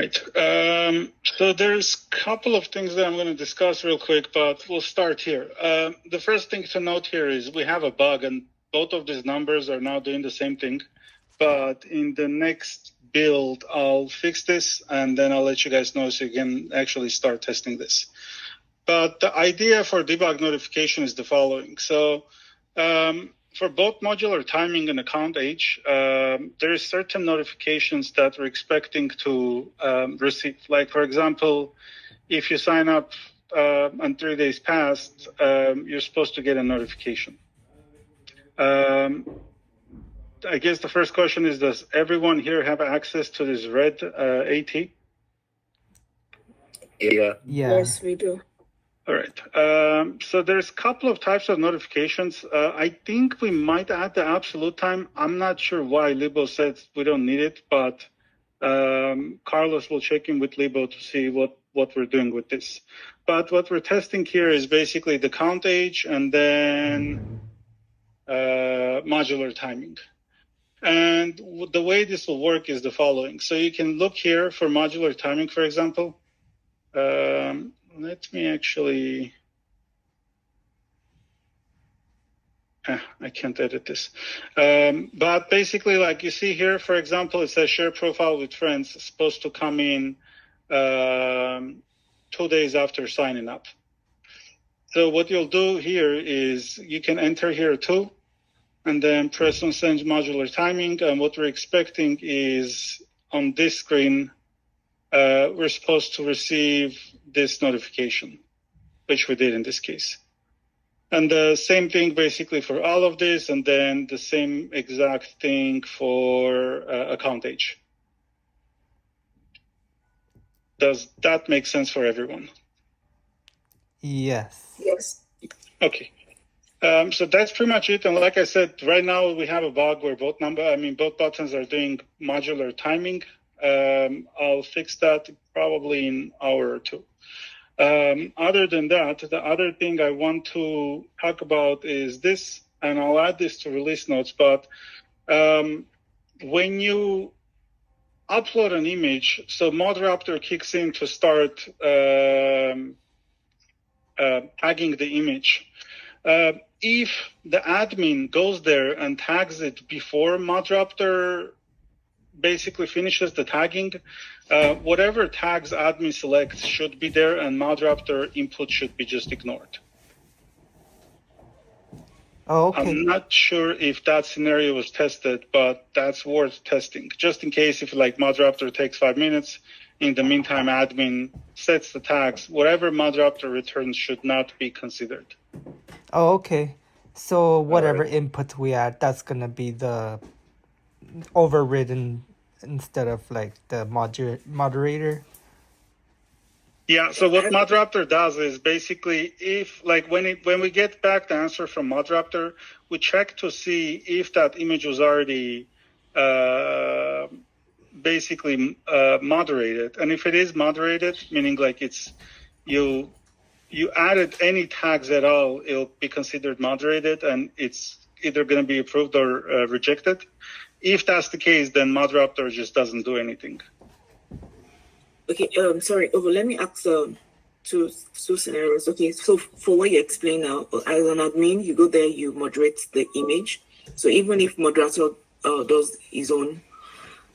right. So there's a couple of things that I'm going to discuss real quick, but we'll start here. The first thing to note here is we have a bug, and both of these numbers are now doing the same thing. But in the next build, I'll fix this, and then I'll let you guys know so you can actually start testing this. But the idea for debug notification is the following. So for both modular timing and account age, there is certain notifications that we're expecting to receive. Like, for example, if you sign up and 3 days passed, you're supposed to get a notification. I guess the first question is, does everyone here have access to this red AT? Yeah. Yes, we do. All right. So there's a couple of types of notifications. I think we might add the absolute time. I'm not sure why Libo said we don't need it, but Carlos will check in with Libo to see what we're doing with this. But what we're testing here is basically the count age and then modular timing. And the way this will work is the following. So you can look here for modular timing, for example. Let me actually, I can't edit this. But basically, like you see here, for example, it says share profile with friends, supposed to come in 2 days after signing up. So what you'll do here is you can enter here too, and then press on send modular timing. And what we're expecting is on this screen, we're supposed to receive this notification, which we did in this case. And the same thing basically for all of this, and then the same exact thing for account age. Does that make sense for everyone? Yes. Yes. Okay. So that's pretty much it. And like I said, right now we have a bug where both buttons are doing modular timing. I'll fix that probably in an hour or two. Other than that, the other thing I want to talk about is this, and I'll add this to release notes, but when you upload an image, so ModRaptor kicks in to start tagging the image. If the admin goes there and tags it before ModRaptor basically finishes the tagging, whatever tags admin selects should be there, and ModRaptor input should be just ignored. Oh, okay. I'm not sure if that scenario was tested, but that's worth testing. Just in case if like ModRaptor takes 5 minutes, in the meantime, admin sets the tags, whatever ModRaptor returns should not be considered. Oh, okay. So whatever input we add, that's gonna be the overridden instead of like the moderator. Yeah, so what ModRaptor does is basically if like when we get back the answer from ModRaptor, we check to see if that image was already basically moderated. And if it is moderated, meaning like it's you added any tags at all, it'll be considered moderated and it's either going to be approved or rejected. If that's the case, then ModRaptor just doesn't do anything. Okay, sorry, Ovo, let me ask two scenarios. Okay, so for what you explain now, as an admin, you go there, you moderate the image. So even if moderator does his own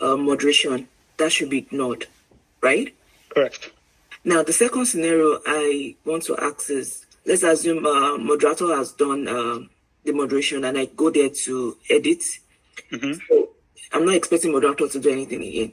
moderation, that should be ignored, right? Correct. Now, the second scenario I want to ask is, let's assume moderator has done the moderation and I go there to edit. Mm-hmm. So I'm not expecting moderator to do anything again.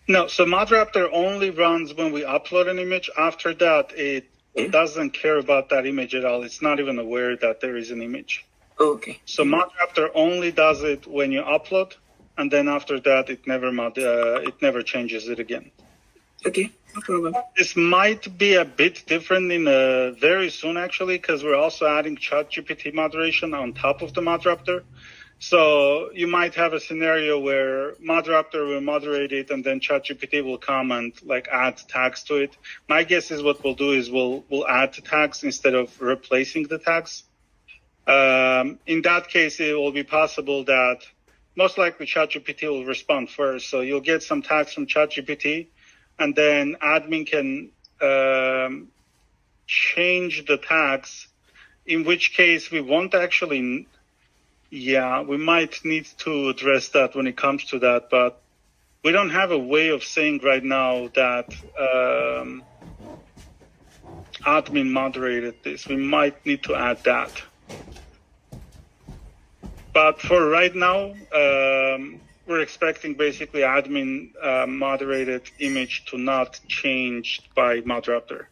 No, so ModRaptor only runs when we upload an image. After that, it doesn't care about that image at all. It's not even aware that there is an image. Okay. So ModRaptor only does it when you upload, and then after that, it never changes it again. Okay, no problem. This might be a bit different in very soon, actually, because we're also adding ChatGPT moderation on top of the ModRaptor. So you might have a scenario where ModRaptor will moderate it and then ChatGPT will come and like add tags to it. My guess is what we'll do is we'll add tags instead of replacing the tags. In that case, it will be possible that most likely ChatGPT will respond first. So you'll get some tags from ChatGPT, and then admin can change the tags, in which case we won't actually, we might need to address that when it comes to that, but we don't have a way of saying right now that admin moderated this. We might need to add that. But for right now, we're expecting basically admin moderated image to not change by Modraptor.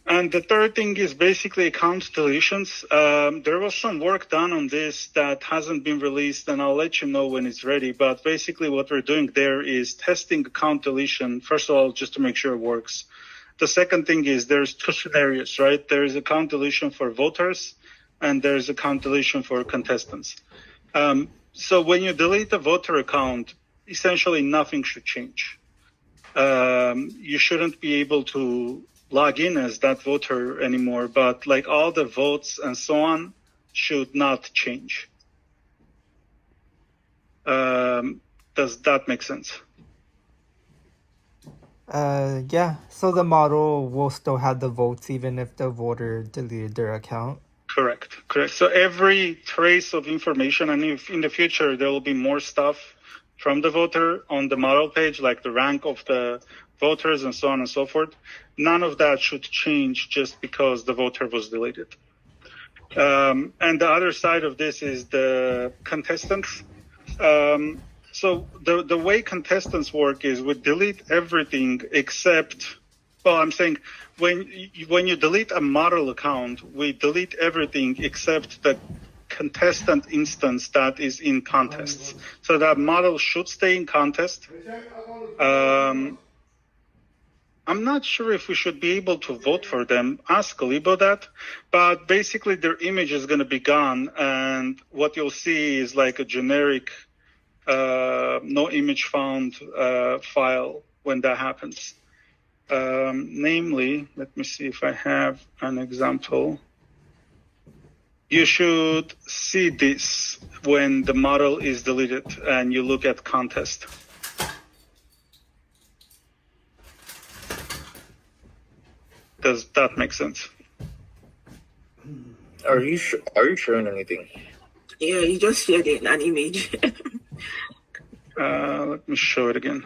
And the third thing is basically account deletions. There was some work done on this that hasn't been released, and I'll let you know when it's ready. But basically what we're doing there is testing account deletion, first of all, just to make sure it works. The second thing is there's two scenarios, right? There's account deletion for voters, and there's account deletion for contestants. So when you delete a voter account, essentially nothing should change. You shouldn't be able to log in as that voter anymore, but like all the votes and so on should not change. Does that make sense? Yeah. So the model will still have the votes even if the voter deleted their account. Correct. So every trace of information, and if in the future there will be more stuff from the voter on the model page, like the rank of the voters and so on and so forth, none of that should change just because the voter was deleted. And the other side of this is the contestants. So the way contestants work is we delete everything except, well, I'm saying when you delete a model account, we delete everything except the contestant instance that is in contests. So that model should stay in contest. I'm not sure if we should be able to vote for them. Ask Alibo that. But basically their image is going to be gone, and what you'll see is like a generic no image found file when that happens. Namely, let me see if I have an example. You should see this when the model is deleted and you look at contest. Does that make sense? Are you showing anything? Yeah, you just shared an image. Let me show it again.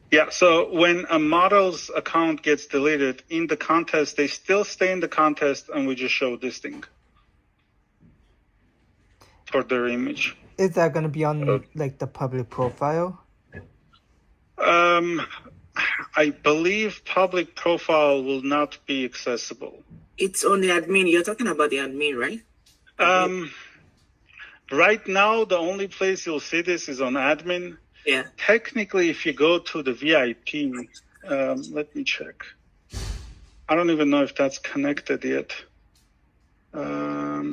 Yeah, so when a model's account gets deleted in the contest, they still stay in the contest, and we just show this thing for their image. Is that going to be on like the public profile? I believe public profile will not be accessible. It's on the admin. You're talking about the admin, right? Right now, the only place you'll see this is on admin. Yeah. Technically, if you go to the VIP, let me check. I don't even know if that's connected yet. I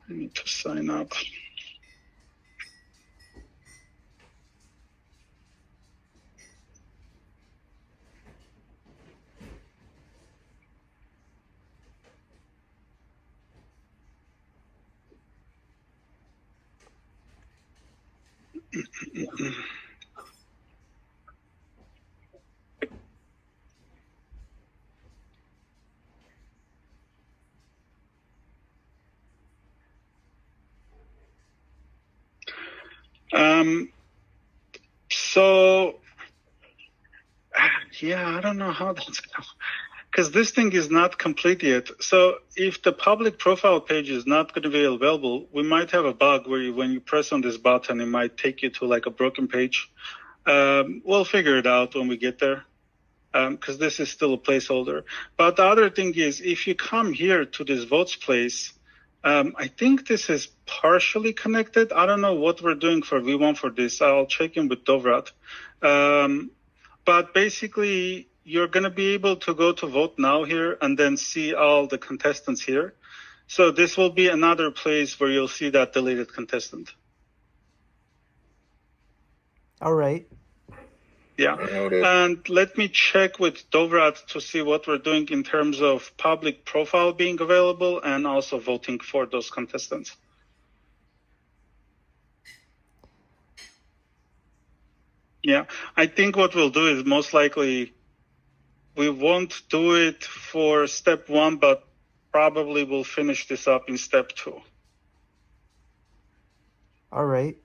need to sign up. So, yeah, I don't know how that's going to, because this thing is not complete yet. So if the public profile page is not going to be available, we might have a bug where when you press on this button, it might take you to like a broken page. We'll figure it out when we get there, because this is still a placeholder. But the other thing is, if you come here to this votes place, I think this is partially connected. I don't know what we're doing for V1 for this. I'll check in with Dovrat. But basically, you're going to be able to go to vote now here and then see all the contestants here. So this will be another place where you'll see that deleted contestant. All right. Yeah. And let me check with Dovrat to see what we're doing in terms of public profile being available and also voting for those contestants. Yeah, I think what we'll do is most likely we won't do it for step 1, but probably we'll finish this up in step 2. All right.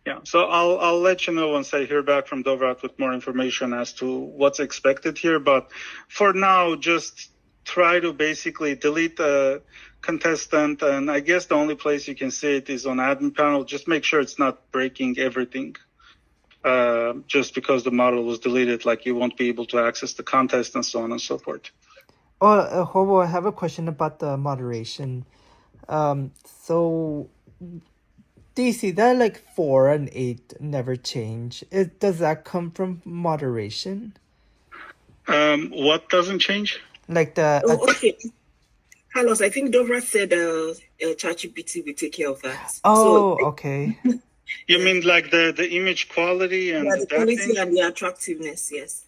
Yeah, so I'll let you know once I hear back from Dovrat with more information as to what's expected here. But for now, just try to basically delete the contestant, and I guess the only place you can see it is on admin panel. Just make sure it's not breaking everything. Just because the model was deleted, like you won't be able to access the contest and so on and so forth. Oh, Hobo, I have a question about the moderation. So do you see that like 4 and 8 never change? Does that come from moderation? What doesn't change? Like the Oh, okay. Carlos, I think Dovra said ChatGPT will take care of that. Oh, okay. You mean like the image quality and the that quality thing? and the attractiveness, yes.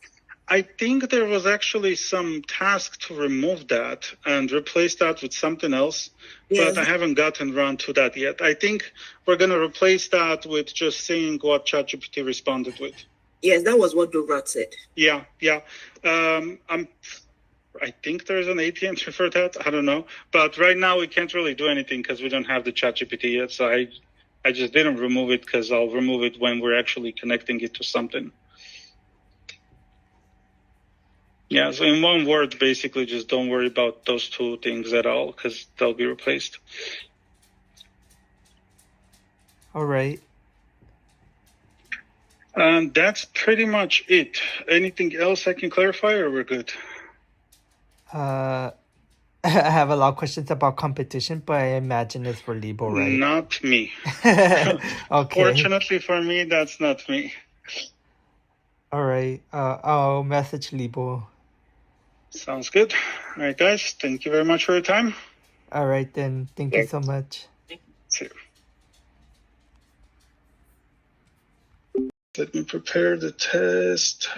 I think there was actually some task to remove that and replace that with something else, Yes. but I haven't gotten around to that yet. I think we're going to replace that with just seeing what ChatGPT responded with. Yes, that was what Dovra said. Yeah. I think there's an ATM for that. I don't know, but right now we can't really do anything because we don't have the ChatGPT yet. So I just didn't remove it because I'll remove it when we're actually connecting it to something. Yeah, so in one word, basically, just don't worry about those 2 things at all because they'll be replaced. All right. And that's pretty much it. Anything else I can clarify, or we're good? I have a lot of questions about competition, but I imagine it's for Libo, right? Not me. Okay. Fortunately for me, that's not me. All right. I'll message Libo. Sounds good. All right, guys. Thank you very much for your time. All right, then. Thank you so much. See you. Let me prepare the test.